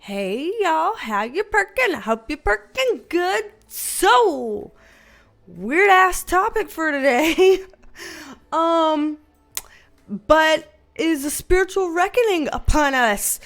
Hey y'all, how you perking? I hope you're perking good. So, weird ass topic for today. But is a spiritual reckoning upon us?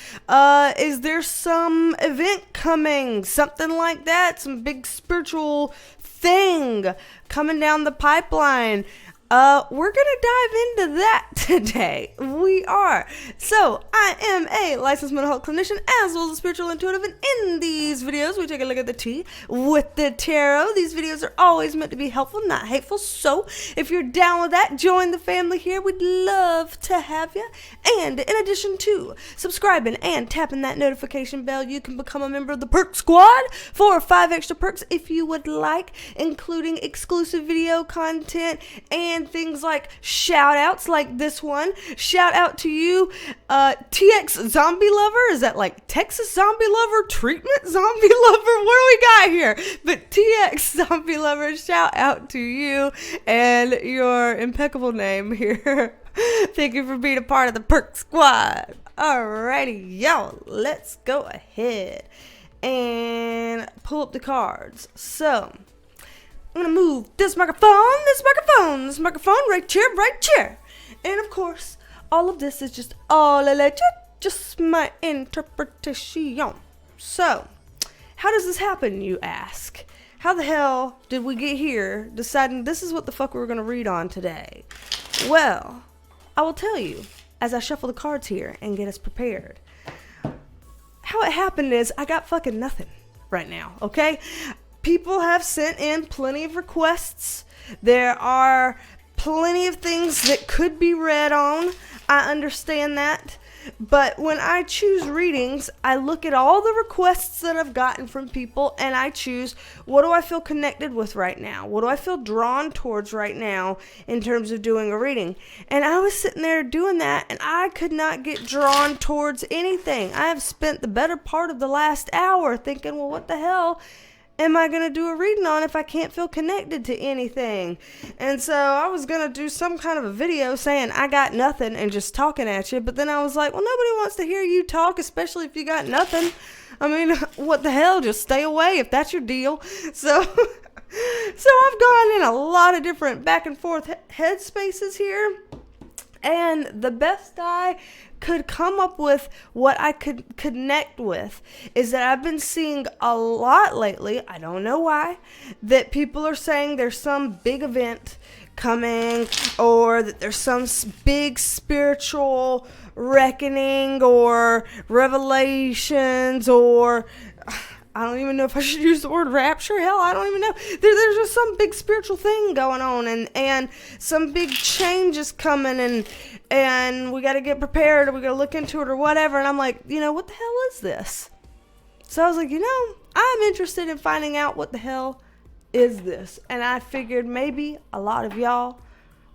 Is there some event coming? Something like that? Some big spiritual thing coming down the pipeline? We're gonna dive into that today. We are. So, I am a licensed mental health clinician as well as a spiritual intuitive, and in these videos, we take a look at the tea with the tarot. These videos are always meant to be helpful, not hateful. So, if you're down with that, join the family here. We'd love to have you. And in addition to subscribing and tapping that notification bell, you can become a member of the Perk Squad for 5 extra perks if you would like, including exclusive video content and things like shout outs like this one. Shout out to you, TX Zombie Lover. Is that like Texas Zombie Lover, Treatment Zombie Lover? What do we got here? But TX Zombie Lover, shout out to you and your impeccable name here. Thank you for being a part of the Perk Squad. Alrighty, y'all, let's go ahead and pull up the cards. So, I'm going to move this microphone right here. And of course, all of this is just just my interpretation. So, how does this happen, you ask? How the hell did we get here deciding this is what the fuck we were going to read on today? Well, I will tell you as I shuffle the cards here and get us prepared. How it happened is I got fucking nothing right now, okay? People have sent in plenty of requests. There are plenty of things that could be read on. I understand that. But when I choose readings, I look at all the requests that I've gotten from people and I choose, what do I feel connected with right now? What do I feel drawn towards right now in terms of doing a reading? And I was sitting there doing that and I could not get drawn towards anything. I have spent the better part of the last hour thinking, well, what the hell am I going to do a reading on if I can't feel connected to anything? And so I was going to do some kind of a video saying I got nothing and just talking at you. But then I was like, well, nobody wants to hear you talk, especially if you got nothing. I mean, what the hell? Just stay away if that's your deal. So I've gone in a lot of different back and forth headspaces here. And the best I could come up with, what I could connect with, is that I've been seeing a lot lately, I don't know why, that people are saying there's some big event coming, or that there's some big spiritual reckoning, or revelations, or I don't even know if I should use the word rapture. Hell, I don't even know. There's just some big spiritual thing going on, and some big changes coming, and we got to get prepared, or we got to look into it, or whatever. And I'm like, what the hell is this? So I was like, I'm interested in finding out what the hell is this. And I figured maybe a lot of y'all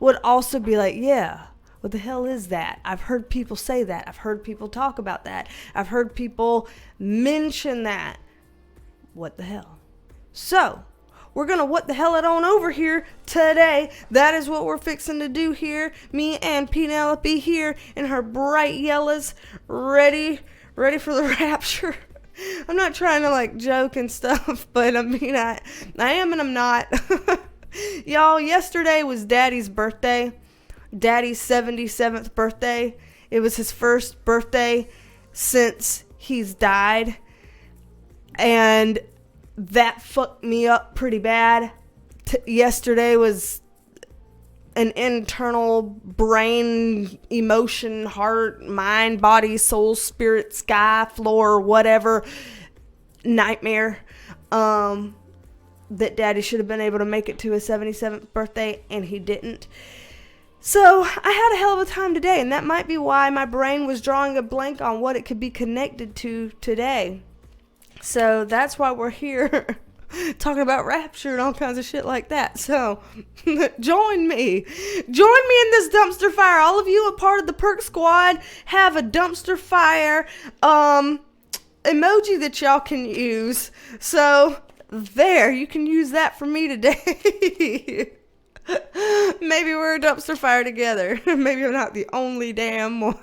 would also be like, yeah, what the hell is that? I've heard people say that. I've heard people talk about that. I've heard people mention that. What the hell? So, we're going to what the hell it on over here today. That is what we're fixing to do here. Me and Penelope here in her bright yellows, ready for the rapture. I'm not trying to joke and stuff, but I mean, I am and I'm not. Y'all, yesterday was Daddy's birthday. Daddy's 77th birthday. It was his first birthday since he's died. And that fucked me up pretty bad. Yesterday was an internal brain, emotion, heart, mind, body, soul, spirit, sky, floor, whatever nightmare. That Daddy should have been able to make it to his 77th birthday, and he didn't. So I had a hell of a time today, and that might be why my brain was drawing a blank on what it could be connected to today. So that's why we're here talking about rapture and all kinds of shit like that. So join me in this dumpster fire. All of you a part of the Perk Squad have a dumpster fire emoji that y'all can use. So there, you can use that for me today. Maybe we're a dumpster fire together. Maybe I'm not the only damn one.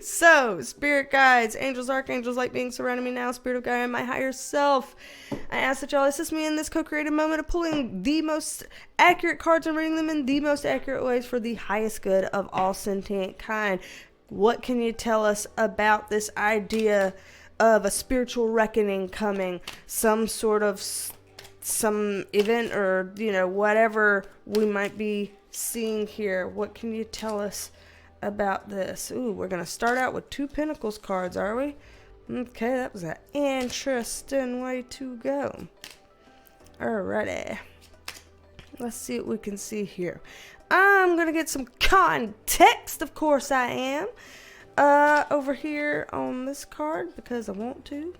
So, spirit guides, angels, archangels, light beings surrounding me now, spirit of God and my higher self. I ask that y'all assist me in this co-created moment of pulling the most accurate cards and reading them in the most accurate ways for the highest good of all sentient kind. What can you tell us about this idea of a spiritual reckoning coming? Some sort of some event or, whatever we might be seeing here. What can you tell us about this? Ooh, we're going to start out with 2 Pentacles cards, are we? Okay, that was an interesting way to go. Alrighty. Let's see what we can see here. I'm going to get some context, of course I am. Over here on this card because I want to.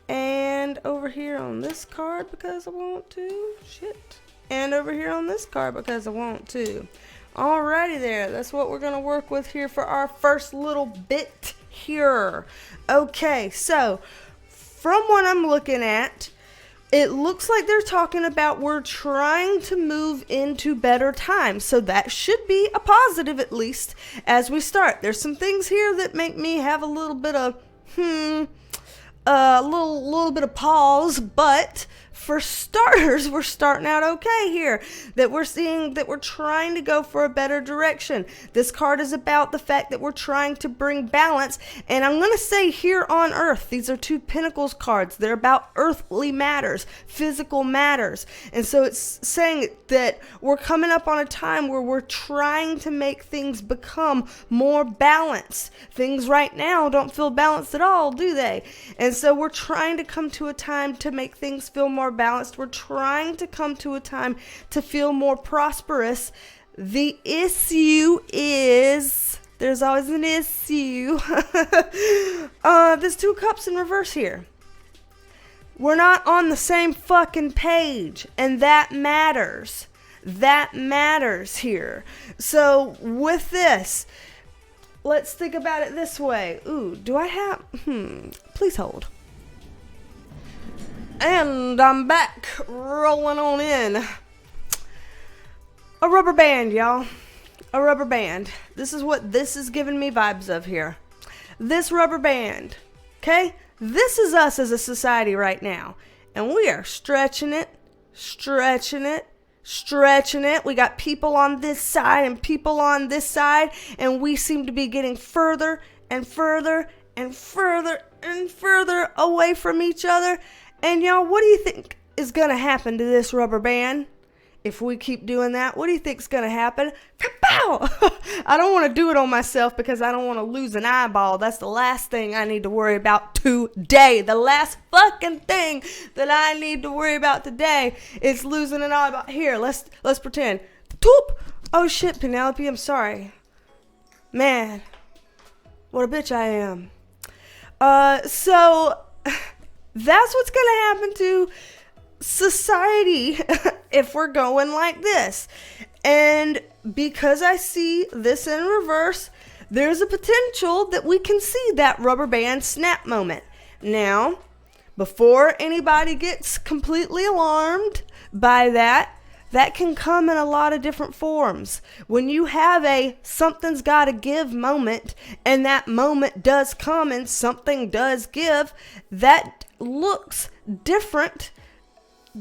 And over here on this card because I want to. Shit. And over here on this card because I want to. Alrighty there. That's what we're going to work with here for our first little bit here. Okay, so from what I'm looking at, it looks like they're talking about we're trying to move into better times. So that should be a positive, at least, as we start. There's some things here that make me have a little bit of, a little bit of pause, but for starters, we're starting out okay here. That we're seeing that we're trying to go for a better direction. This card is about the fact that we're trying to bring balance. And I'm going to say here on Earth, these are 2 Pentacles cards. They're about earthly matters, physical matters. And so it's saying that we're coming up on a time where we're trying to make things become more balanced. Things right now don't feel balanced at all, do they? And so we're trying to come to a time to make things feel more balanced. We're trying to come to a time to feel more prosperous. The issue is, there's always an issue. There's 2 cups in reverse here. We're not on the same fucking page, and that matters. That matters here. So with this, let's think about it this way. Ooh, do I have, please hold. And I'm back, rolling on in. A rubber band, y'all. A rubber band. This is what this is giving me vibes of here. This rubber band, okay? This is us as a society right now. And we are stretching it, stretching it, stretching it. We got people on this side and people on this side. And we seem to be getting further and further and further and further away from each other. And y'all, what do you think is going to happen to this rubber band if we keep doing that? What do you think is going to happen? Pow! I don't want to do it on myself because I don't want to lose an eyeball. That's the last thing I need to worry about today. The last fucking thing that I need to worry about today is losing an eyeball. Here, let's pretend. Toop! Oh shit, Penelope, I'm sorry. Man, what a bitch I am. So that's what's going to happen to society if we're going like this. And because I see this in reverse, there's a potential that we can see that rubber band snap moment. Now, before anybody gets completely alarmed by that, that can come in a lot of different forms. When you have a something's got to give moment, and that moment does come and something does give, that looks different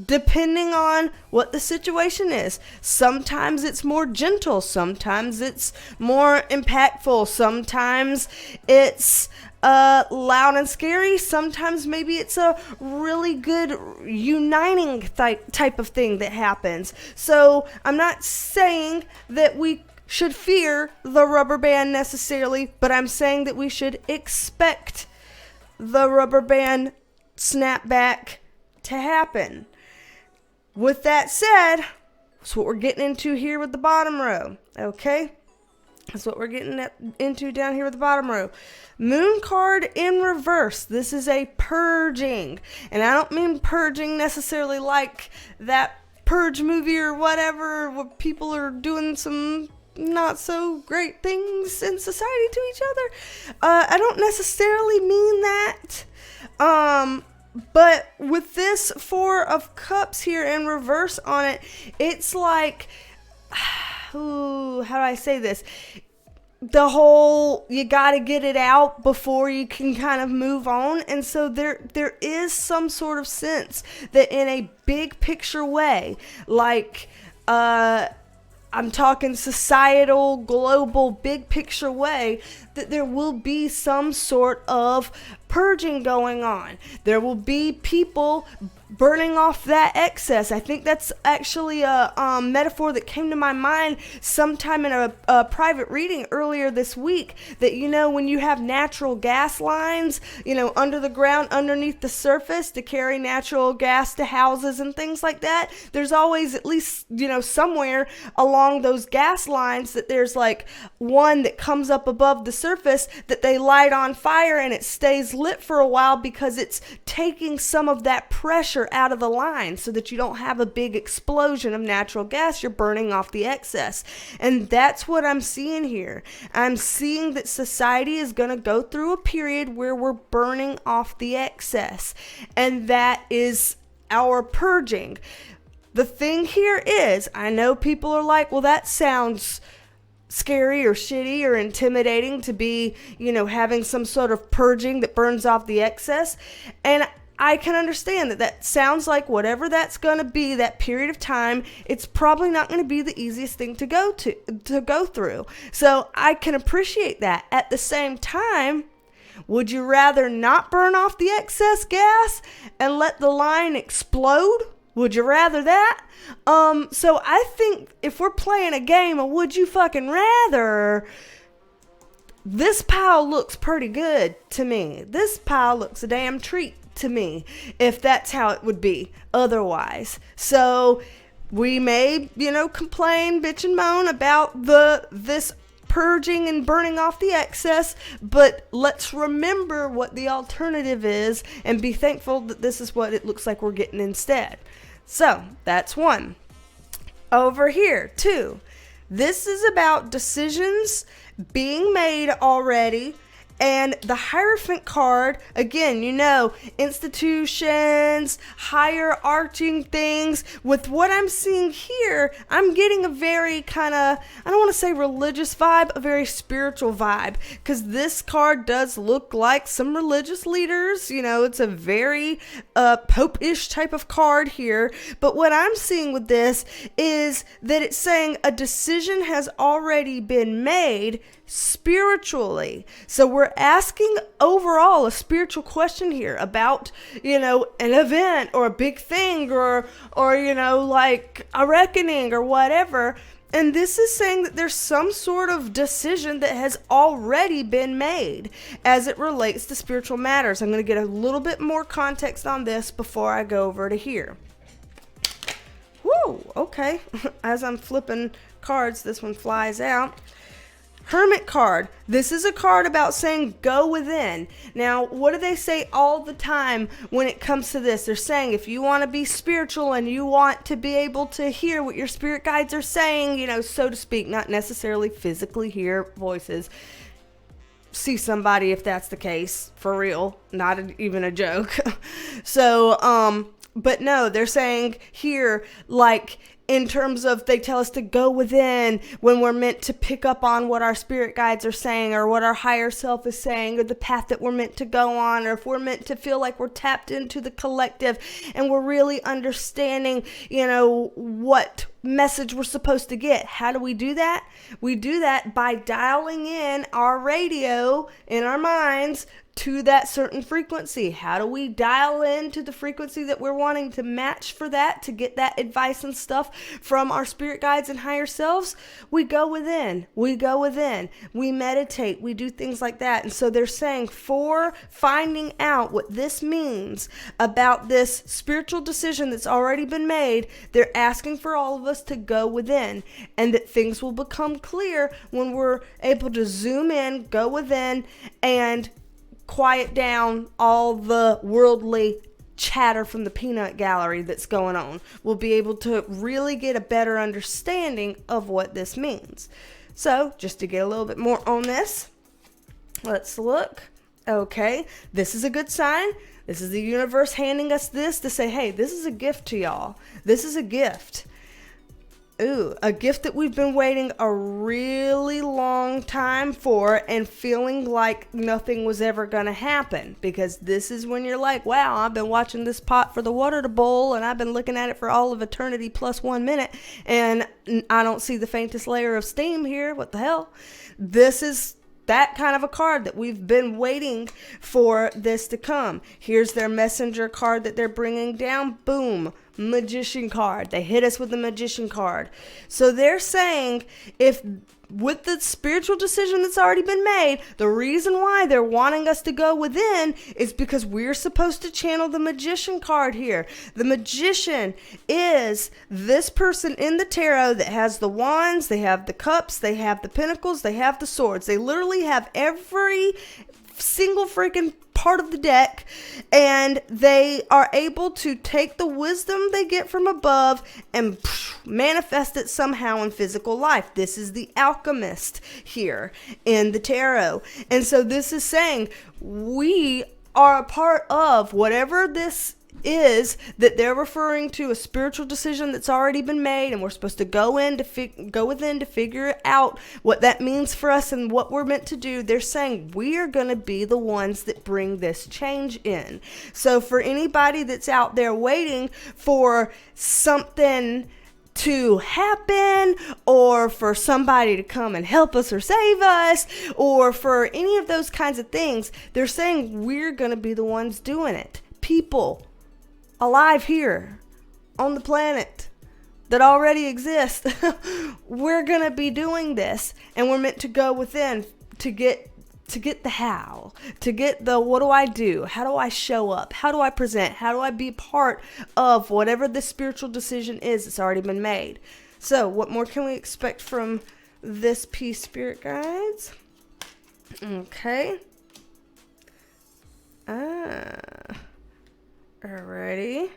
depending on what the situation is. Sometimes it's more gentle, sometimes it's more impactful, sometimes it's loud and scary, sometimes maybe it's a really good uniting type of thing that happens. So I'm not saying that we should fear the rubber band necessarily, but I'm saying that we should expect the rubber band snapback to happen. With that said, that's what we're getting into here with the bottom row, okay? That's what we're getting into down here with the bottom row. Moon card in reverse. This is a purging. And I don't mean purging necessarily like that Purge movie or whatever, where people are doing some not so great things in society to each other. I don't necessarily mean that. But with this Four of Cups here in reverse on it, it's like, ooh, how do I say this? The whole, you got to get it out before you can kind of move on. And so there is some sort of sense that in a big picture way, like, I'm talking societal, global, big picture way, that there will be some sort of purging going on. There will be people burning off that excess. I think that's actually a metaphor that came to my mind sometime in a private reading earlier this week, that, you know, when you have natural gas lines, you know, under the ground, underneath the surface to carry natural gas to houses and things like that, there's always at least, you know, somewhere along those gas lines that there's like one that comes up above the surface that they light on fire, and it stays lit for a while because it's taking some of that pressure out of the line so that you don't have a big explosion of natural gas. You're burning off the excess. And that's what I'm seeing here. I'm seeing that society is going to go through a period where we're burning off the excess. And that is our purging. The thing here is, I know people are like, well, that sounds scary or shitty or intimidating to be, you know, having some sort of purging that burns off the excess. And I can understand that that sounds like whatever that's going to be, that period of time, it's probably not going to be the easiest thing to go through. So I can appreciate that. At the same time, would you rather not burn off the excess gas and let the line explode? Would you rather that? So I think if we're playing a game of would you fucking rather, this pile looks pretty good to me. This pile looks a damn treat to me, if that's how it would be otherwise. So we may, you know, complain, bitch and moan about this purging and burning off the excess, but let's remember what the alternative is and be thankful that this is what it looks like we're getting instead. So that's one. Over here, two. This is about decisions being made already. And the Hierophant card, again, you know, institutions, higher arching things. With what I'm seeing here, I'm getting a very kind of, I don't want to say religious vibe, a very spiritual vibe. Because this card does look like some religious leaders. You know, it's a very Pope-ish type of card here. But what I'm seeing with this is that it's saying a decision has already been made spiritually. So we're asking overall a spiritual question here about, you know, an event or a big thing or you know, like a reckoning or whatever. And this is saying that there's some sort of decision that has already been made as it relates to spiritual matters. I'm going to get a little bit more context on this before I go over to here. Woo, okay. As I'm flipping cards, this one flies out. Hermit card. This is a card about saying go within. Now, what do they say all the time when it comes to this? They're saying if you want to be spiritual and you want to be able to hear what your spirit guides are saying, you know, so to speak, not necessarily physically hear voices. See somebody if that's the case, for real, not even a joke. So, but no, they're saying here, like, in terms of, they tell us to go within when we're meant to pick up on what our spirit guides are saying or what our higher self is saying or the path that we're meant to go on, or if we're meant to feel like we're tapped into the collective and we're really understanding, you know, what message we're supposed to get. How do we do that? We do that by dialing in our radio in our minds to that certain frequency. How do we dial into the frequency that we're wanting to match for that, to get that advice and stuff from our spirit guides and higher selves? We go within. We go within. We meditate. We do things like that. And so they're saying, for finding out what this means about this spiritual decision that's already been made, they're asking for all of us to go within, and that things will become clear when we're able to zoom in, go within, and quiet down all the worldly chatter from the peanut gallery that's going on. We'll be able to really get a better understanding of what this means. So, just to get a little bit more on this, let's look. Okay, this is a good sign. This is the universe handing us this to say, hey, this is a gift to y'all. This is a gift. Ooh, a gift that we've been waiting a really long time for and feeling like nothing was ever going to happen. Because this is when you're like, wow, I've been watching this pot for the water to boil and I've been looking at it for all of eternity plus 1 minute and I don't see the faintest layer of steam here. What the hell? This is that kind of a card that we've been waiting for this to come. Here's their messenger card that they're bringing down. Boom. Magician card. They hit us with the magician card. So they're saying if with the spiritual decision that's already been made, the reason why they're wanting us to go within is because we're supposed to channel the magician card here. The magician is this person in the tarot that has the wands, they have the cups, they have the pentacles, they have the swords. They literally have every single freaking part of the deck, and they are able to take the wisdom they get from above and manifest it somehow in physical life. This is the alchemist here in the tarot. And so this is saying we are a part of whatever this is that they're referring to, a spiritual decision that's already been made, and we're supposed to go within to figure out what that means for us and what we're meant to do. They're saying we are going to be the ones that bring this change in. So for anybody that's out there waiting for something to happen, or for somebody to come and help us or save us, or for any of those kinds of things, they're saying we're going to be the ones doing it. People alive here on the planet that already exists, we're gonna be doing this, and we're meant to go within to get the how, to get the what do I do, how do I show up, how do I present, how do I be part of whatever the spiritual decision is that's already been made. So what more can we expect from this piece, spirit guides? Okay. Alrighty.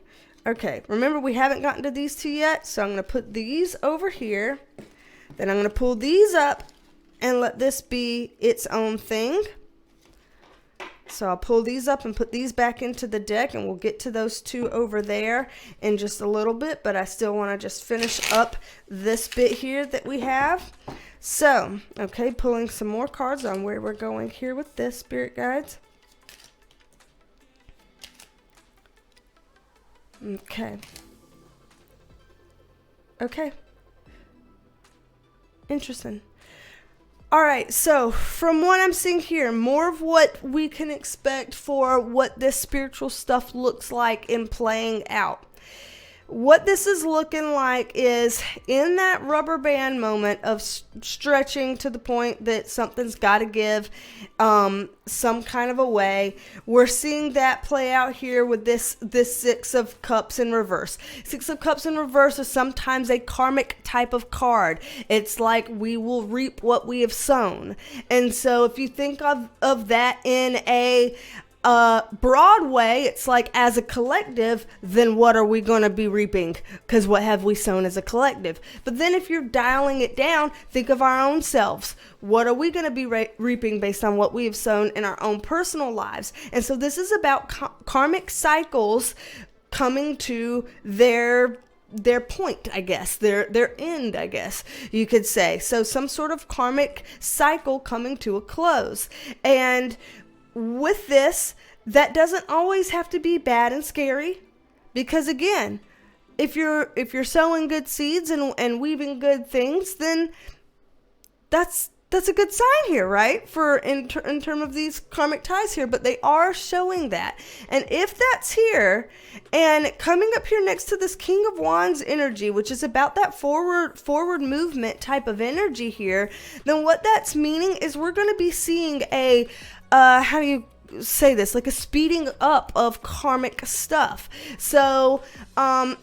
Okay, remember we haven't gotten to these two yet, so I'm going to put these over here. Then I'm going to pull these up and let this be its own thing. So I'll pull these up and put these back into the deck, and we'll get to those two over there in just a little bit, but I still want to just finish up this bit here that we have. So, okay, pulling some more cards on where we're going here with this, spirit guides. Okay. Interesting. All right, so from what I'm seeing here, more of what we can expect for what this spiritual stuff looks like in playing out. What this is looking like is in that rubber band moment of stretching to the point that something's got to give some kind of a way. We're seeing that play out here with this Six of Cups in reverse. Six of Cups in reverse is sometimes a karmic type of card. It's like we will reap what we have sown. And so if you think of that in a broad way, it's like as a collective, then what are we going to be reaping? Because what have we sown as a collective? But then if you're dialing it down, think of our own selves. What are we going to be reaping based on what we have sown in our own personal lives? And so this is about karmic cycles coming to their point, I guess, their end, I guess you could say. So some sort of karmic cycle coming to a close. And with this, that doesn't always have to be bad and scary, because again, if you're sowing good seeds and weaving good things, then that's a good sign here, right? For in terms of these karmic ties here, but they are showing that. And if that's here and coming up here next to this King of Wands energy, which is about that forward movement type of energy here, then what that's meaning is we're going to be seeing a how do you say this, like a speeding up of karmic stuff. So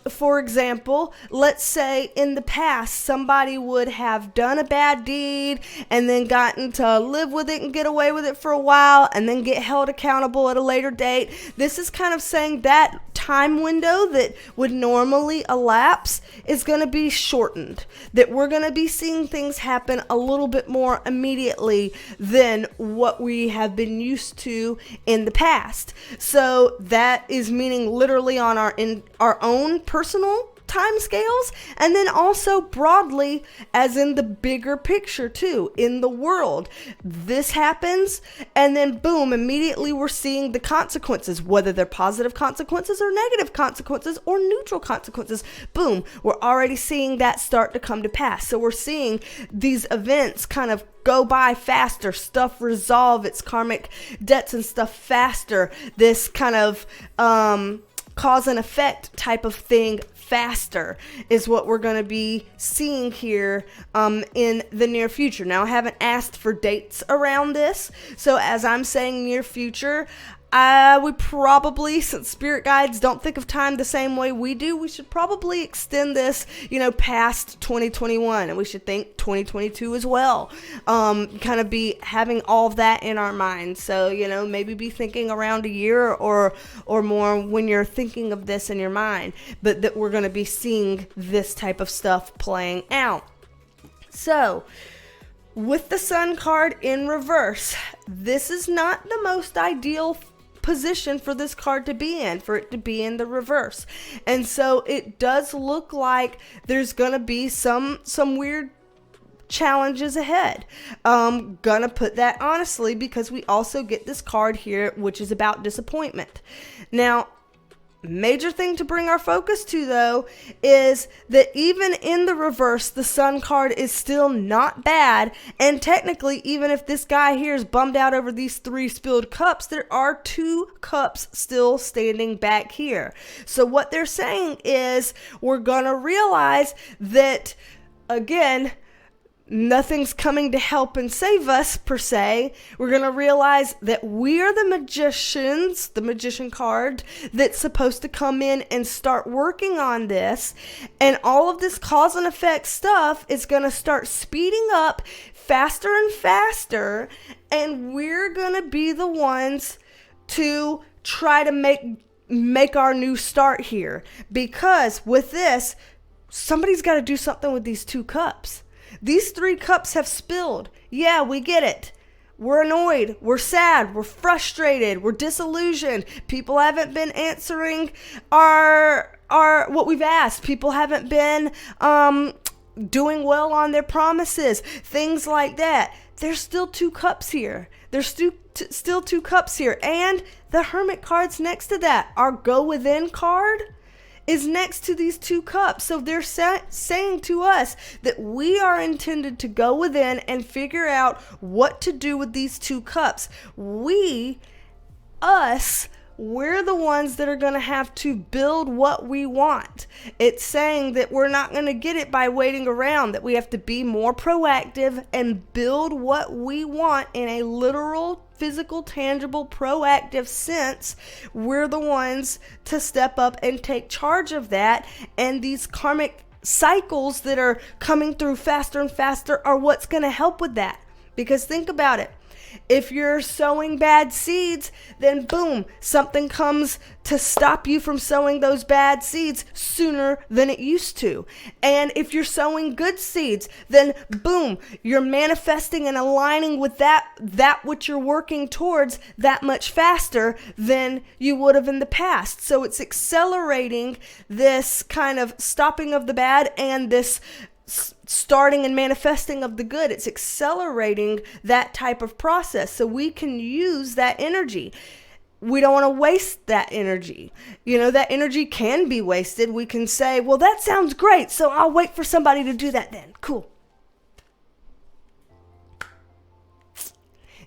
for example, let's say in the past somebody would have done a bad deed and then gotten to live with it and get away with it for a while and then get held accountable at a later date. This is kind of saying that time window that would normally elapse is going to be shortened, that we're going to be seeing things happen a little bit more immediately than what we have been used to to in the past. So that is meaning literally on our own personal time scales, and then also broadly as in the bigger picture too, in the world. This happens, and then boom, immediately we're seeing the consequences, whether they're positive consequences or negative consequences or neutral consequences. Boom, we're already seeing that start to come to pass. So we're seeing these events kind of go by faster, stuff resolve its karmic debts and stuff faster, this kind of cause and effect type of thing faster is what we're going to be seeing here in the near future. Now, I haven't asked for dates around this, so as I'm saying near future, we probably, since spirit guides don't think of time the same way we do, we should probably extend this, past 2021, and we should think 2022 as well. Kind of be having all of that in our minds. So, maybe be thinking around a year or more when you're thinking of this in your mind, but that we're going to be seeing this type of stuff playing out. So, with the Sun card in reverse, this is not the most ideal position for this card to be in, for it to be in the reverse. And so it does look like there's gonna be some weird challenges ahead. Gonna put that honestly, because we also get this card here, which is about disappointment. Now, major thing to bring our focus to, though, is that even in the reverse, the Sun card is still not bad. And technically, even if this guy here is bummed out over these 3 spilled cups, there are 2 cups still standing back here. So what they're saying is we're gonna realize that, again, nothing's coming to help and save us, per se. We're going to realize that we're the magicians, the magician card, that's supposed to come in and start working on this. And all of this cause and effect stuff is going to start speeding up faster and faster. And we're going to be the ones to try to make our new start here. Because with this, somebody's got to do something with these 2 cups. These 3 cups have spilled. Yeah, we get it. We're annoyed. We're sad. We're frustrated. We're disillusioned. People haven't been answering our what we've asked. People haven't been doing well on their promises. Things like that. There's still 2 cups here. There's still 2 cups here. And the Hermit card's next to that. Our Go Within card is next to these 2 cups. So they're saying to us that we are intended to go within and figure out what to do with these 2 cups. We're the ones that are going to have to build what we want. It's saying that we're not going to get it by waiting around, that we have to be more proactive and build what we want in a literal, physical, tangible, proactive sense. We're the ones to step up and take charge of that. And these karmic cycles that are coming through faster and faster are what's going to help with that. Because think about it. If you're sowing bad seeds, then boom, something comes to stop you from sowing those bad seeds sooner than it used to. And if you're sowing good seeds, then boom, you're manifesting and aligning with that which you're working towards that much faster than you would have in the past. So it's accelerating this kind of stopping of the bad and this starting and manifesting of the good. It's accelerating that type of process, so we can use that energy. We don't want to waste that energy. That energy can be wasted. We can say, well, that sounds great, so I'll wait for somebody to do that then. Cool.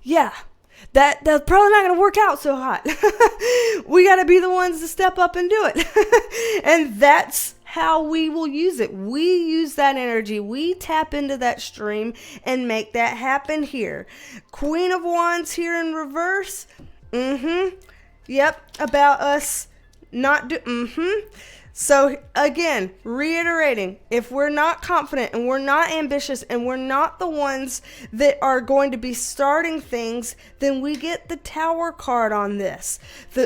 Yeah, that's probably not going to work out so hot. We got to be the ones to step up and do it. And that's how we will use it. We use that energy. We tap into that stream and make that happen here. Queen of Wands here in reverse. Yep, about us not So again, reiterating, if we're not confident and we're not ambitious and we're not the ones that are going to be starting things, then we get the Tower card on this.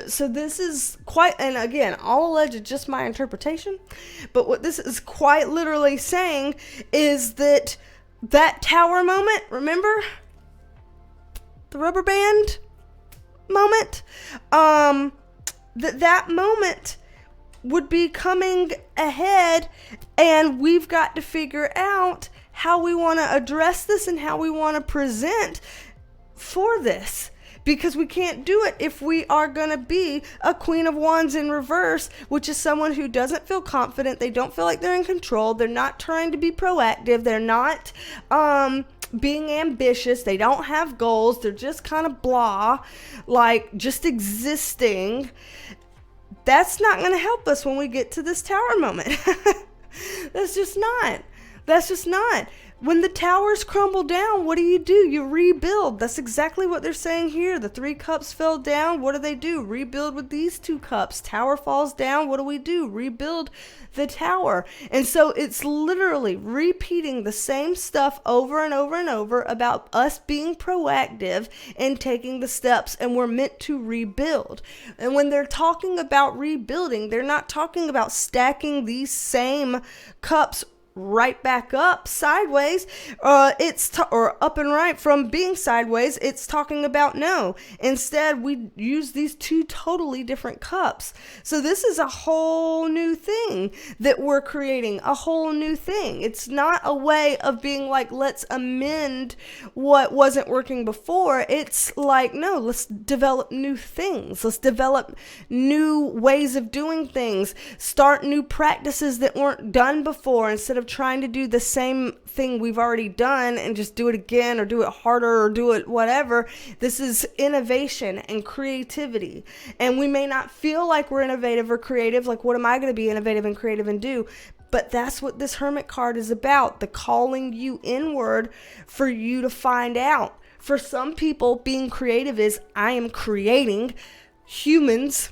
So this is quite, and again, all alleged, just my interpretation, but what this is quite literally saying is that Tower moment, remember? The rubber band? moment, that moment would be coming ahead, and we've got to figure out how we want to address this and how we want to present for this. Because we can't do it if we are going to be a Queen of Wands in reverse, which is someone who doesn't feel confident. They don't feel like they're in control. They're not trying to be proactive. They're not being ambitious. They don't have goals. They're just kind of blah, like just existing. That's not going to help us when we get to this Tower moment. That's just not. When the towers crumble down, what do? You rebuild. That's exactly what they're saying here. The 3 cups fell down. What do? Rebuild with these 2 cups. Tower falls down. What do? Rebuild the tower. And so it's literally repeating the same stuff over and over and over about us being proactive and taking the steps, and we're meant to rebuild. And when they're talking about rebuilding, they're not talking about stacking these same cups right back up sideways, or up and right from being sideways. It's talking about no. Instead, we use these 2 totally different cups. So this is a whole new thing that we're creating, a whole new thing. It's not a way of being like, let's amend what wasn't working before. It's like, no, let's develop new things. Let's develop new ways of doing things. Start new practices that weren't done before, instead of trying to do the same thing we've already done and just do it again, or do it harder, or do it whatever. This is innovation and creativity. And we may not feel like we're innovative or creative. Like, what am I going to be innovative and creative and do? But that's what this Hermit card is about. The calling you inward for you to find out. For some people, being creative is, I am creating humans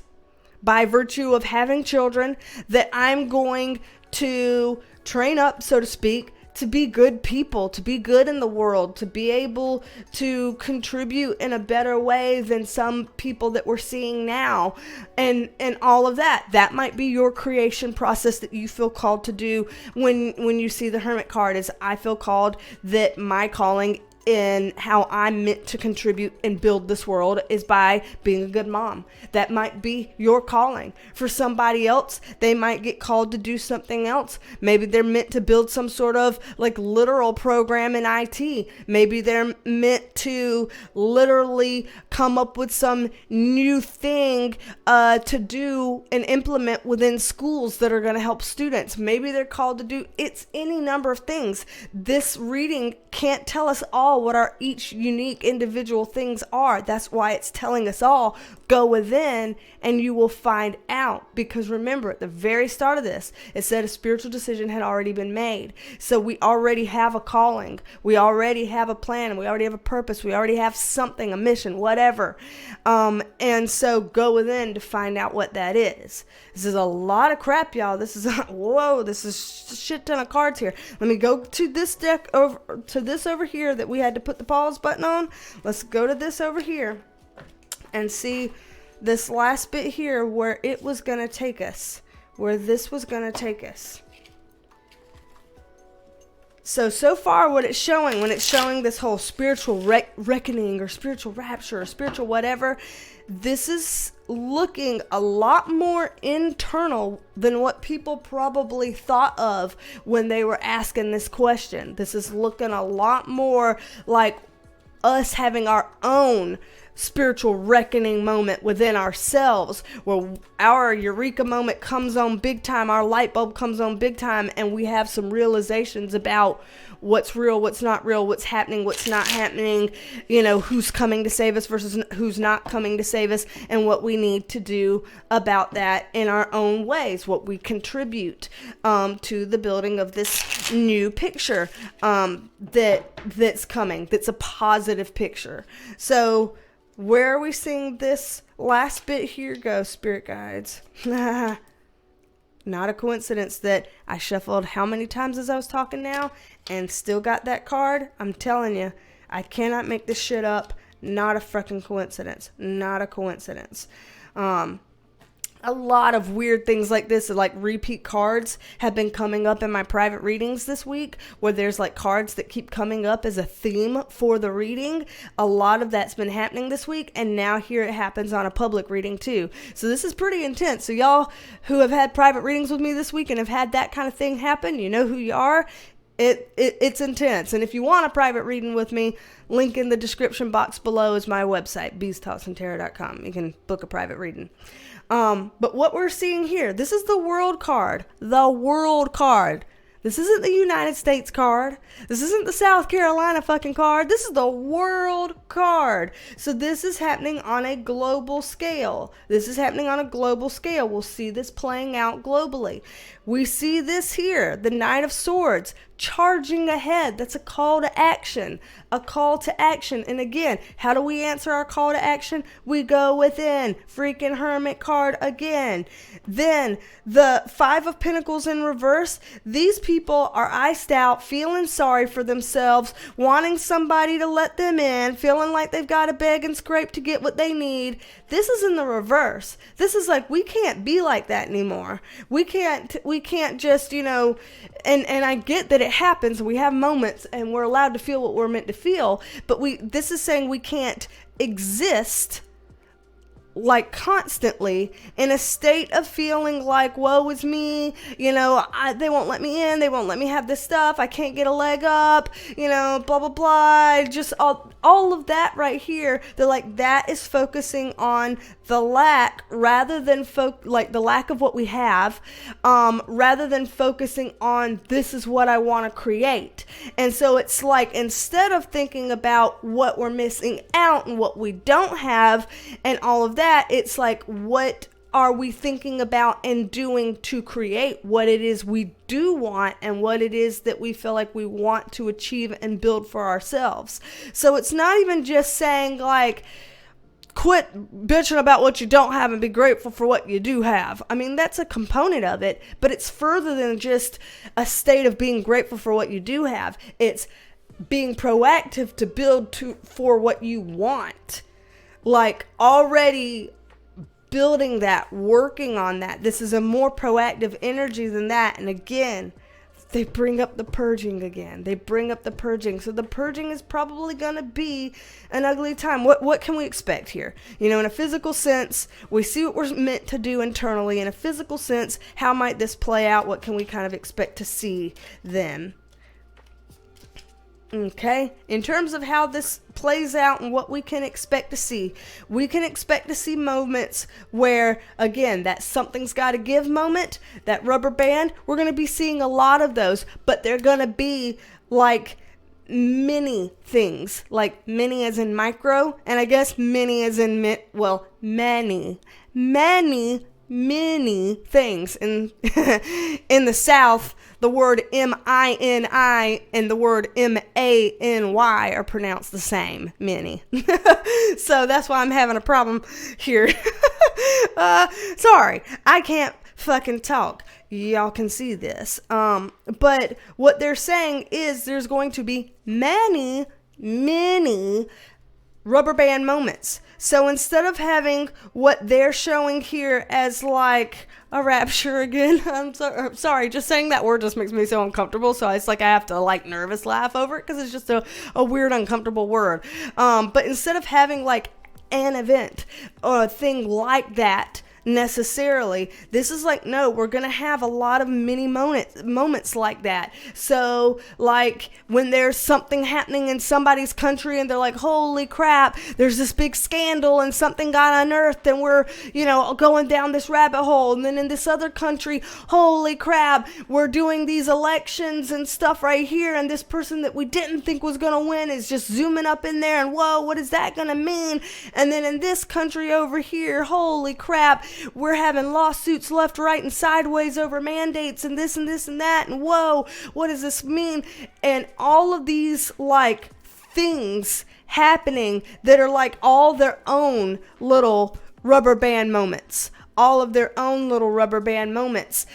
by virtue of having children that I'm going to train up, so to speak, to be good people, to be good in the world, to be able to contribute in a better way than some people that we're seeing now, and all of that. That might be your creation process that you feel called to do when you see the Hermit card. Is, I feel called that my calling in how I'm meant to contribute and build this world is by being a good mom. That might be your calling. For somebody else, they might get called to do something else. Maybe they're meant to build some sort of like literal program in IT. Maybe they're meant to literally come up with some new thing to do and implement within schools that are going to help students. Maybe they're called to do, it's any number of things. This reading can't tell us all what our each unique individual things are. That's why it's telling us all, go within and you will find out. Because remember, at the very start of this, it said a spiritual decision had already been made. So we already have a calling. We already have a plan. We already have a purpose. We already have something, a mission, whatever. And so go within to find out what that is. This is a lot of crap, y'all. This is, whoa, this is a shit ton of cards here. Let me go to this deck over here that we had to put the pause button on. Let's go to this over here and see this last bit here where it was going to take us, where this was going to take us. So far what it's showing, when it's showing this whole spiritual reckoning or spiritual rapture or spiritual whatever, this is looking a lot more internal than what people probably thought of when they were asking this question. This is looking a lot more like us having our own spiritual reckoning moment within ourselves, where our eureka moment comes on big time, our light bulb comes on big time, and we have some realizations about what's real, what's not real, what's happening, what's not happening, who's coming to save us versus who's not coming to save us, and what we need to do about that in our own ways, what we contribute to the building of this new picture that's coming, that's a positive picture. So where are we seeing this last bit here go, spirit guides? Not a coincidence that I shuffled how many times as I was talking now and still got that card. I'm telling you, I cannot make this shit up. Not a fucking coincidence. Not a coincidence. a lot of weird things like this, like repeat cards have been coming up in my private readings this week, where there's like cards that keep coming up as a theme for the reading. A lot of that's been happening this week, and now here it happens on a public reading too. So this is pretty intense. So y'all who have had private readings with me this week and have had that kind of thing happen, you know who you are. It's intense. And if you want a private reading with me, link in the description box below is my website, BeasTalksAndTarot.com. You can book a private reading. But what we're seeing here, this is the world card. The world card. This isn't the United States card. This isn't the South Carolina fucking card. This is the world card. So this is happening on a global scale. This is happening on a global scale. We'll see this playing out globally. We see this here, the Knight of Swords, charging ahead. That's a call to action. A call to action. And again, how do we answer our call to action? We go within. Freaking Hermit card again. Then the Five of Pentacles in reverse. These people are iced out, feeling sorry for themselves, wanting somebody to let them in, feeling like they've got to beg and scrape to get what they need. This is in the reverse. This is like, we can't be like that anymore. We can't just, and I get that it happens. We have moments and we're allowed to feel what we're meant to feel, but this is saying we can't exist like constantly in a state of feeling like, woe is me, they won't let me in, they won't let me have this stuff, I can't get a leg up, blah, blah, blah, just all of that right here. They're like, that is focusing on the lack rather than the lack of what we have, rather than focusing on this is what I want to create. And so it's like, instead of thinking about what we're missing out and what we don't have and all of that, it's like, what are we thinking about and doing to create what it is we do want and what it is that we feel like we want to achieve and build for ourselves. So it's not even just saying like, quit bitching about what you don't have and be grateful for what you do have. I mean, that's a component of it, but it's further than just a state of being grateful for what you do have. It's being proactive to build for what you want. Like already building that, working on that. This is a more proactive energy than that. And again, they bring up the purging again. They bring up the purging. So the purging is probably going to be an ugly time. What can we expect here? In a physical sense, we see what we're meant to do internally. In a physical sense, how might this play out? What can we kind of expect to see then? Okay, in terms of how this plays out and what we can expect to see, we can expect to see moments where, again, that something's got to give moment, that rubber band, we're going to be seeing a lot of those, but they're going to be like many things, like many as in micro, and I guess many as in, many things. In the South, the word M-I-N-I and the word M-A-N-Y are pronounced the same, many. So that's why I'm having a problem here. Sorry, I can't fucking talk. Y'all can see this. But what they're saying is there's going to be many rubber band moments. So instead of having what they're showing here as like a rapture again, I'm sorry, just saying that word just makes me so uncomfortable. So it's like I have to like nervous laugh over it because it's just a weird, uncomfortable word. But instead of having like an event or a thing like that, necessarily, this is like, no, we're gonna have a lot of mini moments like that. So like when there's something happening in somebody's country and they're like, holy crap, there's this big scandal and something got unearthed and we're going down this rabbit hole, and then in this other country, holy crap, we're doing these elections and stuff right here, and this person that we didn't think was gonna win is just zooming up in there, and whoa, what is that gonna mean? And then in this country over here, holy crap, we're having lawsuits left, right, and sideways over mandates and this and this and that. And whoa, what does this mean? And all of these like things happening that are like all their own little rubber band moments. all of their own little rubber band moments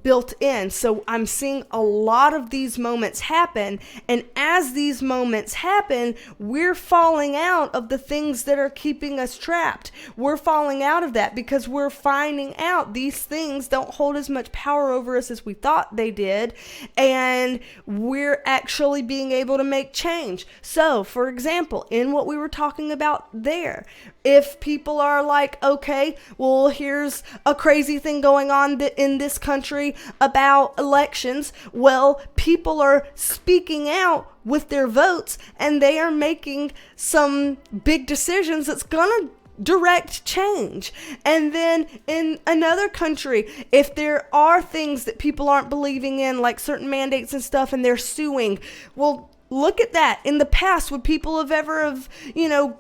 built in. So I'm seeing a lot of these moments happen, and as these moments happen, we're falling out of the things that are keeping us trapped. We're falling out of that because we're finding out these things don't hold as much power over us as we thought they did, and we're actually being able to make change. So, for example, in what we were talking about there, if people are like, okay, well, here's a crazy thing going on in this country about elections. Well, people are speaking out with their votes, and they are making some big decisions that's going to direct change. And then in another country, if there are things that people aren't believing in, like certain mandates and stuff, and they're suing, well, look at that. In the past, would people have ever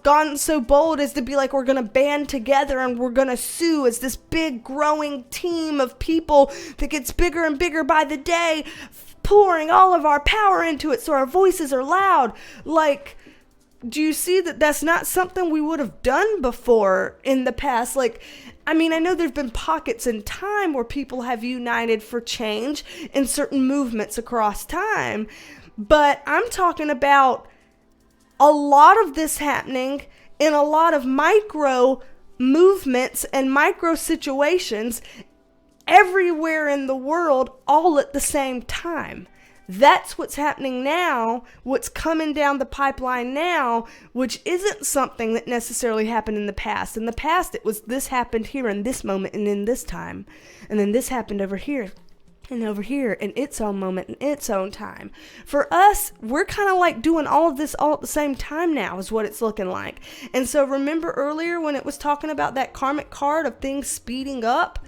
gotten so bold as to be like, we're going to band together and we're going to sue as this big growing team of people that gets bigger and bigger by the day, pouring all of our power into it so our voices are loud? Like, do you see that that's not something we would have done before in the past? Like, I mean, I know there's been pockets in time where people have united for change in certain movements across time, but I'm talking about a lot of this happening in a lot of micro movements and micro situations everywhere in the world all at the same time. That's what's happening now, what's coming down the pipeline now, which isn't something that necessarily happened in the past. In the past, it was this happened here in this moment and in this time. And then this happened over here and over here in its own moment in its own time. For us, we're kind of like doing all of this all at the same time now is what it's looking like. And so remember earlier when it was talking about that karmic card of things speeding up?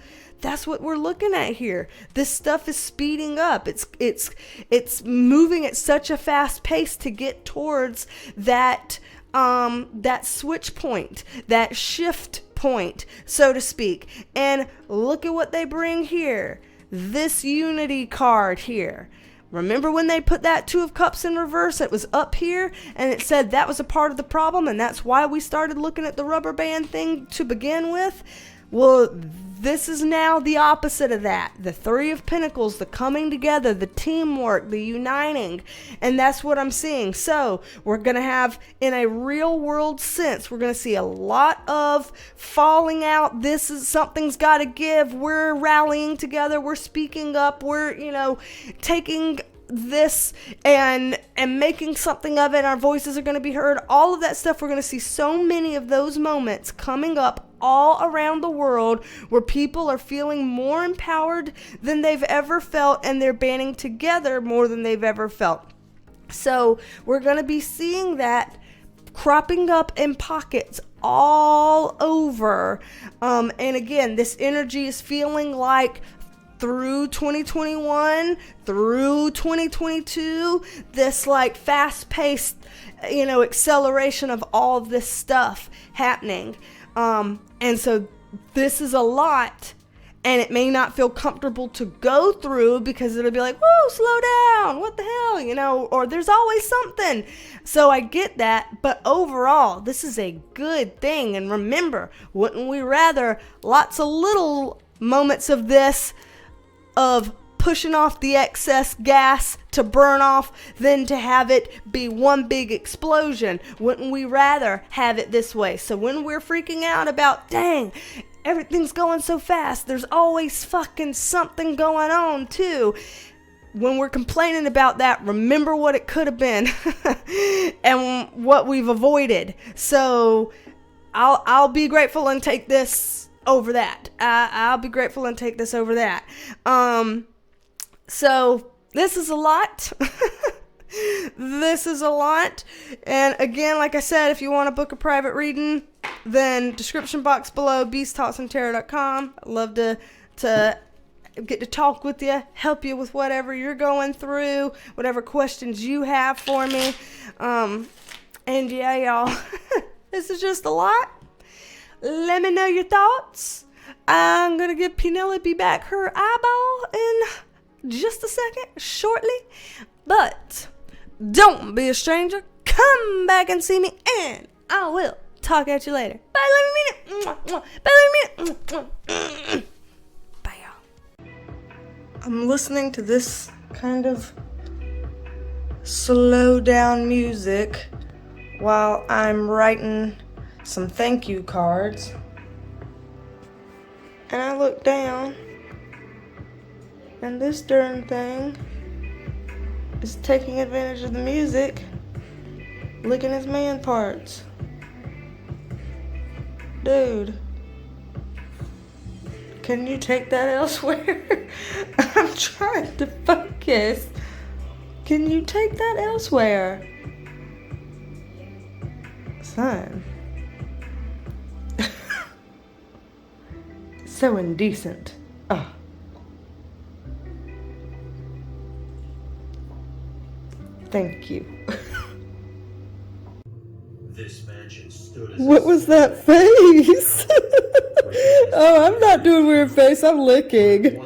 That's what we're looking at here. This stuff is speeding up. It's moving at such a fast pace to get towards that switch point, that shift point, so to speak. And look at what they bring here. This unity card here. Remember when they put that Two of Cups in reverse? It was up here, and it said that was a part of the problem, and that's why we started looking at the rubber band thing to begin with. Well, this is now the opposite of that. The Three of Pentacles, the coming together, the teamwork, the uniting. And that's what I'm seeing. So we're going to have, in a real world sense, we're going to see a lot of falling out. Something's got to give. We're rallying together. We're speaking up. We're, taking this and making something of it. Our voices are going to be heard. All of that stuff. We're going to see so many of those moments coming up all around the world where people are feeling more empowered than they've ever felt, and they're banding together more than they've ever felt. So we're going to be seeing that cropping up in pockets all over. And again, this energy is feeling like through 2021, through 2022, this like fast-paced, acceleration of all of this stuff happening. And so this is a lot, and it may not feel comfortable to go through because it'll be like, whoa, slow down, what the hell, or there's always something. So I get that, but overall, this is a good thing. And remember, wouldn't we rather lots of little moments of this, of pushing off the excess gas to burn off, than to have it be one big explosion? Wouldn't we rather have it this way? So when we're freaking out about, dang, everything's going so fast, there's always fucking something going on too. When we're complaining about that, remember what it could have been and what we've avoided. So I'll be grateful and take this over that. I'll be grateful and take this over that. So this is a lot. This is a lot. And again, like I said, if you want to book a private reading, then description box below, BeasTalksAndTarot.com. I'd love to get to talk with you, help you with whatever you're going through, whatever questions you have for me. And yeah, y'all, this is just a lot. Let me know your thoughts. I'm going to give Penelope back her eyeball in just a second, shortly. But don't be a stranger. Come back and see me, and I will talk at you later. Bye, love you, mean it. Bye, love you, mean it. Bye, y'all. I'm listening to this kind of slow down music while I'm writing some thank you cards. And I look down, and this darn thing is taking advantage of the music, licking his man parts. Dude, can you take that elsewhere? I'm trying to focus. Can you take that elsewhere? Son. So indecent. Oh. Thank you. This mansion stood as What was that face? Oh, I'm not doing weird face. I'm licking.